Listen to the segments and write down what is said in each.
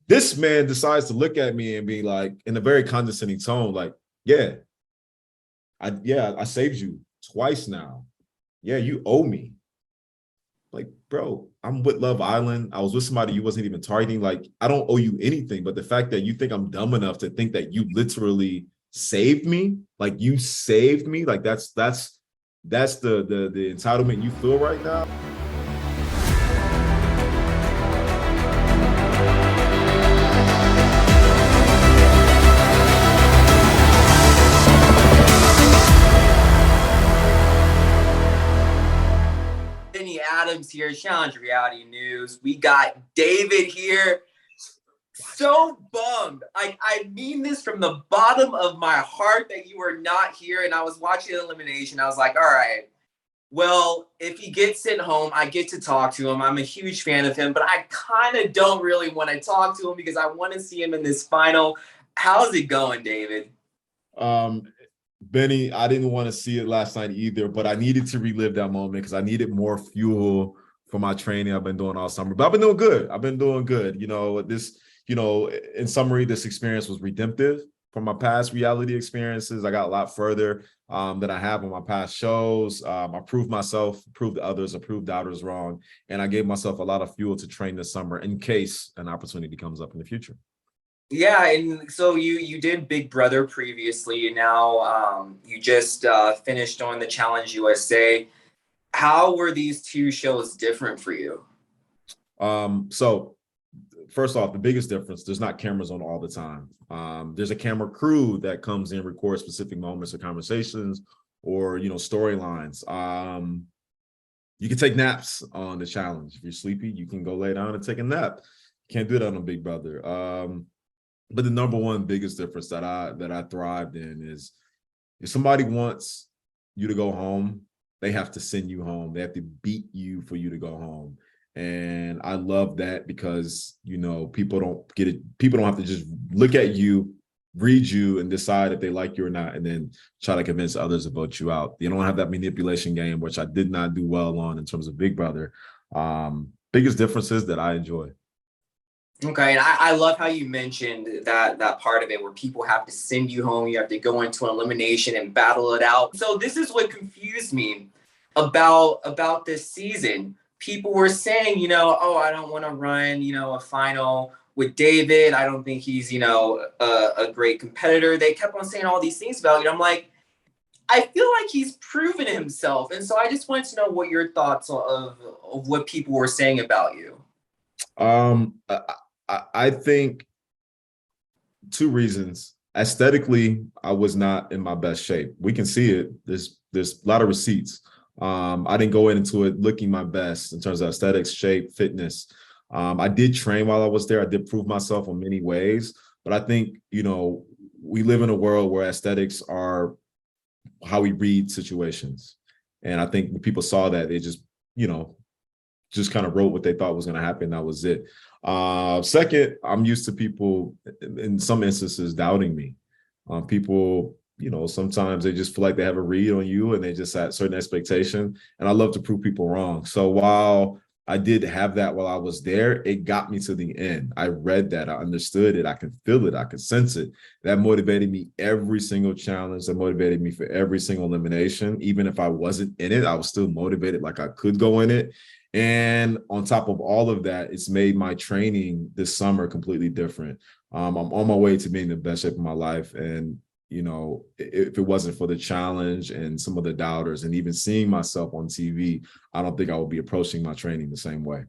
This man decides to look at me and be like, in a very condescending tone, like, yeah, I saved you twice now. Yeah, you owe me. Like, bro, I'm with Love Island. I was with somebody you wasn't even targeting. Like, I don't owe you anything. But the fact that you think I'm dumb enough to think that you literally saved me, like you saved me, like that's the entitlement you feel right now. Adams here, Challenge Reality News. We got David here. So bummed. I mean this from the bottom of my heart that you are not here. And I was watching Elimination. I was like, all right, well, if he gets sent home, I get to talk to him. I'm a huge fan of him, but I kind of don't really want to talk to him because I want to see him in this final. How's it going, David? Benny, I didn't want to see it last night either, but I needed to relive that moment because I needed more fuel for my training I've been doing all summer. But I've been doing good. I've been doing good. In summary, this experience was redemptive from my past reality experiences. I got a lot further than I have on my past shows. I proved myself, proved others, I proved doubters wrong. And I gave myself a lot of fuel to train this summer in case an opportunity comes up in the future. Yeah, and so you did Big Brother previously, and now you just finished on the Challenge USA. How were these two shows different for you? So first off, the biggest difference, there's not cameras on all the time. There's a camera crew that comes in, records specific moments of conversations or, storylines. You can take naps on the challenge. If you're sleepy, you can go lay down and take a nap. You can't do that on Big Brother. But the number one biggest difference that I thrived in is if somebody wants you to go home, they have to send you home. They have to beat you for you to go home. And I love that because, people don't get it. People don't have to just look at you, read you, and decide if they like you or not, and then try to convince others to vote you out. You don't have that manipulation game, which I did not do well on in terms of Big Brother. Biggest differences that I enjoy. Okay, and I love how you mentioned that part of it where people have to send you home. You have to go into an elimination and battle it out. So this is what confused me about this season. People were saying, oh, I don't want to run, a final with David. I don't think he's, a great competitor. They kept on saying all these things about you. I'm like, I feel like he's proven himself. And so I just wanted to know what your thoughts of what people were saying about you. I think two reasons. Aesthetically, I was not in my best shape. We can see it. There's a lot of receipts. I didn't go into it looking my best in terms of aesthetics, shape, fitness. I did train while I was there. I did prove myself in many ways. But I think, we live in a world where aesthetics are how we read situations. And I think when people saw that, they just kind of wrote what they thought was going to happen. That was it. Second, I'm used to people in some instances doubting me. People, sometimes they just feel like they have a read on you and they just had certain expectation. And I love to prove people wrong. So while I did have that while I was there, it got me to the end. I read that, I understood it, I could feel it, I could sense it. That motivated me every single challenge. That motivated me for every single elimination. Even if I wasn't in it, I was still motivated like I could go in it. And on top of all of that, it's made my training this summer completely different. I'm on my way to being the best shape of my life. And, if it wasn't for the challenge and some of the doubters and even seeing myself on TV, I don't think I would be approaching my training the same way.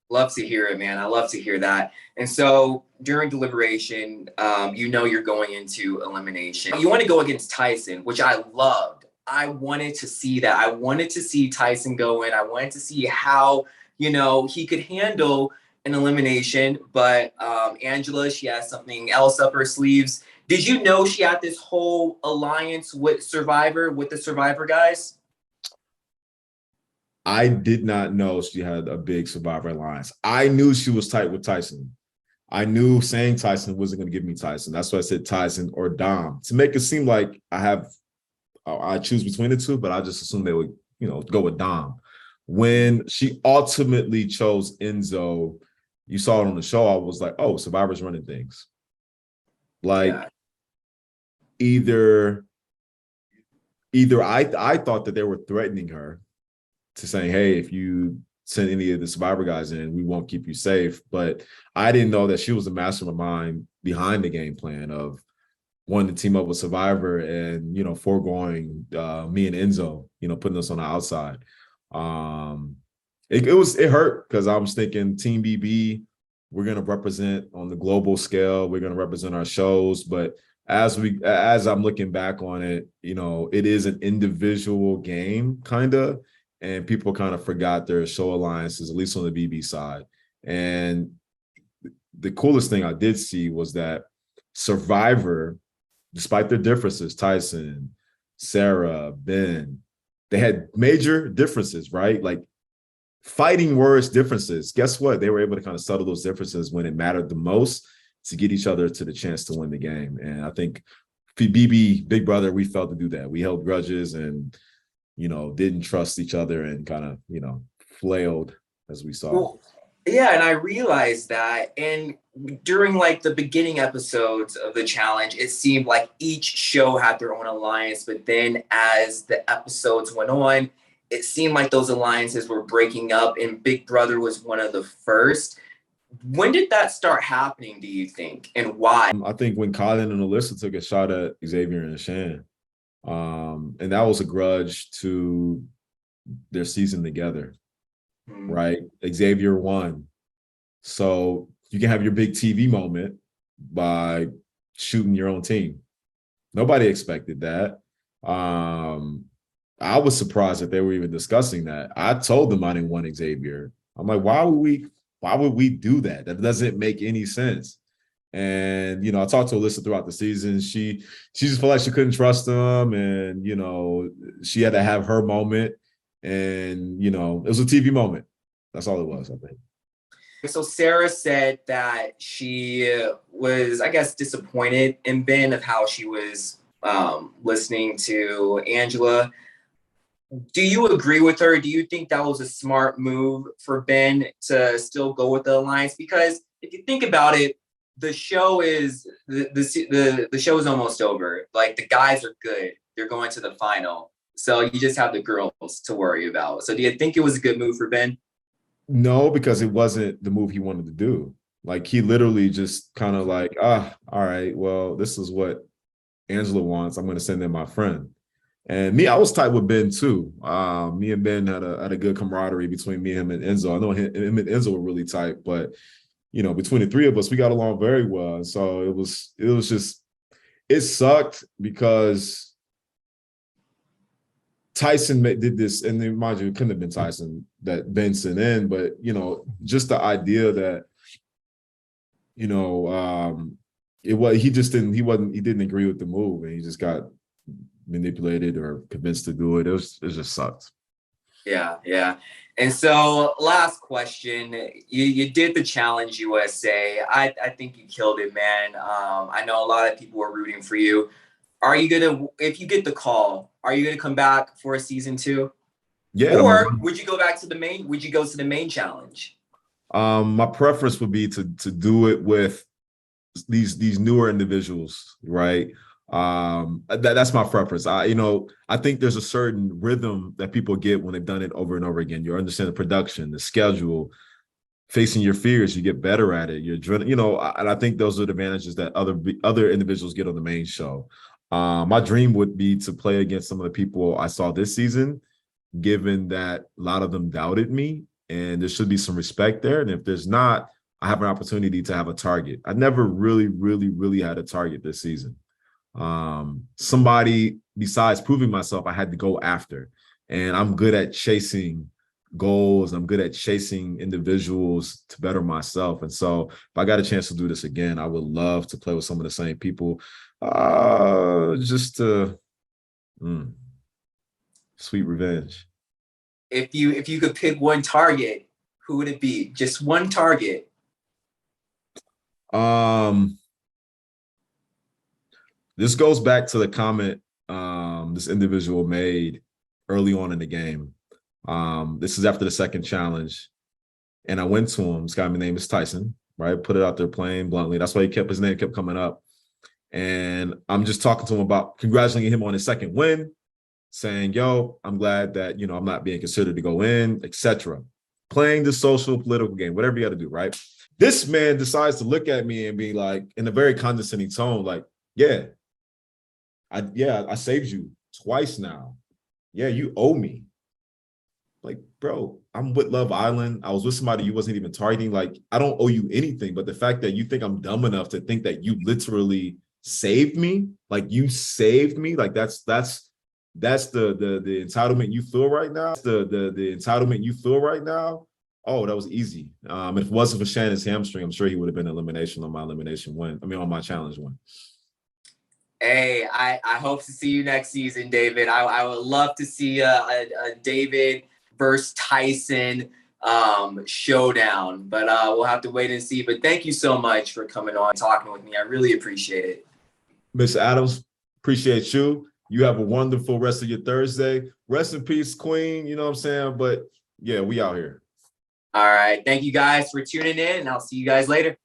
Love to hear it, man. I love to hear that. And so during deliberation, you're going into elimination. You want to go against Tyson, which I loved. I wanted to see that. I wanted to see Tyson go in. I wanted to see how, he could handle an elimination. But Angela, she has something else up her sleeves. Did you know she had this whole alliance with the Survivor guys? I did not know she had a big Survivor alliance. I knew she was tight with Tyson. I knew saying Tyson wasn't going to give me Tyson. That's why I said Tyson or Dom to make it seem like I choose between the two, but I just assumed they would, go with Dom. When she ultimately chose Enzo, you saw it on the show, I was like, oh, Survivor's running things. Like Yeah. either I thought that they were threatening her to saying, hey, if you send any of the Survivor guys in, we won't keep you safe. But I didn't know that she was the mastermind behind the game plan of wanting to team up with Survivor and, foregoing me and Enzo, putting us on the outside. Um, it hurt because I was thinking Team BB, we're going to represent on the global scale. We're going to represent our shows. But as I'm looking back on it, it is an individual game kind of, and people kind of forgot their show alliances, at least on the BB side. And the coolest thing I did see was that Survivor, despite their differences, Tyson, Sarah, Ben, they had major differences, right? Like fighting words differences. Guess what? They were able to kind of settle those differences when it mattered the most to get each other to the chance to win the game. And I think BB, Big Brother, we failed to do that. We held grudges and, didn't trust each other and kind of, flailed as we saw. Well, yeah, and I realized that. And during like the beginning episodes of the challenge, it seemed like each show had their own alliance. But then as the episodes went on, it seemed like those alliances were breaking up, and Big Brother was one of the first. When did that start happening, do you think, and why? I think when Colin and Alyssa took a shot at Xavier and Shan, and that was a grudge to their season together, right? Xavier won. So you can have your big TV moment by shooting your own team. Nobody expected that. I was surprised that they were even discussing that. I told them I didn't want Xavier. I'm like, why would we do that? That doesn't make any sense. And I talked to Alyssa throughout the season. She just felt like she couldn't trust him, and she had to have her moment. And it was a TV moment. That's all it was, I think. So Sarah said that she was, I guess, disappointed in Ben of how she was listening to Angela. Do you agree with her? Do you think that was a smart move for Ben to still go with the alliance? Because if you think about it, the show is the show is almost over. Like the guys are good; they're going to the final, so you just have the girls to worry about. So, do you think it was a good move for Ben? No, because it wasn't the move he wanted to do. Like he literally just kind of like, all right, well, this is what Angela wants. I'm going to send in my friend. And me, I was tight with Ben too. Me and Ben had a good camaraderie between me, him, and Enzo. I know him and Enzo were really tight, but between the three of us, we got along very well. And so it was just, it sucked because Tyson did this, and then mind you, it couldn't have been Tyson that Ben sent in, but just the idea that he didn't agree with the move, and he just got manipulated or convinced to do it. It just sucked. Yeah. And so last question, you did the challenge USA. I think you killed it, man. I know a lot of people were rooting for you. Are you gonna, if you get the call, are you gonna come back for a season 2? Yeah. Or would you go back to the main? Would you go to the main challenge? My preference would be to do it with these newer individuals, right? That's my preference. I think there's a certain rhythm that people get when they've done it over and over again. You understand the production, the schedule, facing your fears, you get better at it. You're and I think those are the advantages that other individuals get on the main show. My dream would be to play against some of the people I saw this season, given that a lot of them doubted me, and there should be some respect there. And if there's not, I have an opportunity to have a target. I never really, really, really had a target this season. Somebody besides proving myself, I had to go after. And I'm good at chasing goals. I'm good at chasing individuals to better myself. And so if I got a chance to do this again, I would love to play with some of the same people. Just to sweet revenge. If you could pick one target, who would it be? Just one target. This goes back to the comment this individual made early on in the game. This is after the second challenge. And I went to him. This guy, my name is Tyson, right? Put it out there plain bluntly. That's why his name kept coming up. And I'm just talking to him about congratulating him on his second win, saying, yo, I'm glad that, I'm not being considered to go in, etc. Playing the social political game, whatever you got to do, right? This man decides to look at me and be like, in a very condescending tone, like, I saved you twice now. Yeah, you owe me. Like, bro, I'm with Love Island. I was with somebody you wasn't even targeting. Like, I don't owe you anything. But the fact that you think I'm dumb enough to think that you literally saved me, like you saved me, like that's the entitlement you feel right now. The entitlement you feel right now. Oh, that was easy. If it wasn't for Shannon's hamstring, I'm sure he would have been elimination on my elimination win. I mean, on my challenge win. Hey, I hope to see you next season, David. I would love to see a David versus Tyson showdown, but we'll have to wait and see. But thank you so much for coming on and talking with me. I really appreciate it. Mr. Adams, appreciate you. You have a wonderful rest of your Thursday. Rest in peace, Queen. You know what I'm saying? But yeah, we out here. All right. Thank you guys for tuning in, and I'll see you guys later.